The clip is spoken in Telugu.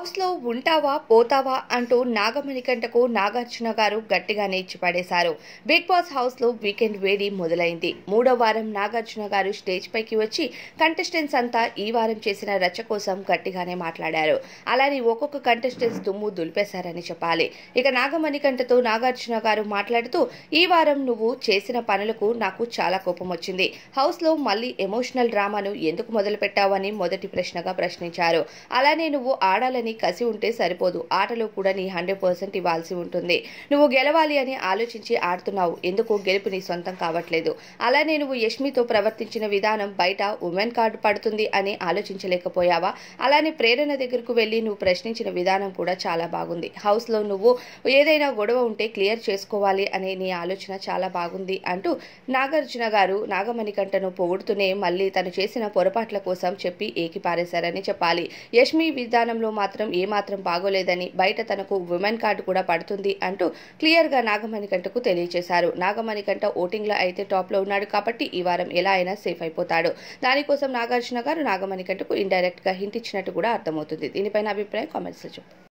హౌస్‌లో ఉంటావా? పోతావా? అంటూ నాగమణికంటకు నాగార్జున గారు గట్టిగానే ఇచ్చి పడేశారు. బిగ్ బాస్ హౌస్‌లో వీకెండ్ వేడి మొదలైంది. మూడో వారం నాగార్జున గారు స్టేజ్ పైకి వచ్చి కంటెస్టెంట్స్ అంతా ఈ వారం చేసిన రచ్చ కోసం గట్టిగానే మాట్లాడారు. అలానే ఒక్కొక్క కంటెస్టెంట్స్ దుమ్ము దులిపేశారని చెప్పాలి. ఇక నాగమణికంటతో నాగార్జున గారు మాట్లాడుతూ, ఈ వారం నువ్వు చేసిన పనులకు నాకు చాలా కోపం వచ్చింది. హౌస్‌లో మళ్ళీ ఎమోషనల్ డ్రామాను ఎందుకు మొదలుపెట్టావు అని మొదటి ప్రశ్నగా ప్రశ్నించారు. అలానే నువ్వు ఆడాలని కసి ఉంటే సరిపోదు, ఆటలో కూడా నీ 100% ఇవ్వాల్సి ఉంటుంది. నువ్వు గెలవాలి అని ఆలోచించి ఆడుతున్నావు, ఎందుకు గెలుపు నీ సొంతం కావట్లేదు. అలానే నువ్వు యష్మితో ప్రవర్తించిన విధానం బయట ఉమెన్ కార్డు పడుతుంది అని ఆలోచించలేకపోయావా? అలానే ప్రేరణ దగ్గరకు వెళ్ళి నువ్వు ప్రశ్నించిన విధానం కూడా చాలా బాగుంది. హౌస్లో నువ్వు ఏదైనా గొడవ ఉంటే క్లియర్ చేసుకోవాలి అనే నీ ఆలోచన చాలా బాగుంది అంటూ నాగార్జున గారు నాగమణికంటను పొగుడుతూనే మళ్ళీ తను చేసిన పొరపాట్ల కోసం చెప్పి ఏకిపారేశారని చెప్పాలి. యష్మి విధానంలో మాత్రం ఏమాత్రం బాగోలేదని, బయట తనకు ఉమెన్ కార్డు కూడా పడుతుంది అంటూ క్లియర్ గా నాగమణికంటకు తెలియజేశారు. నాగమణికంట ఓటింగ్ లో అయితే టాప్ లో ఉన్నాడు కాబట్టి ఈ వారం ఎలా అయినా సేఫ్ అయిపోతాడు. దానికోసం నాగార్జున గారు నాగమణికంటకు ఇండైరెక్ట్ గా హింట్ ఇచ్చినట్టు కూడా అర్థమవుతుంది. దీనిపైన అభిప్రాయం కామెంట్స్ లో చెప్పండి.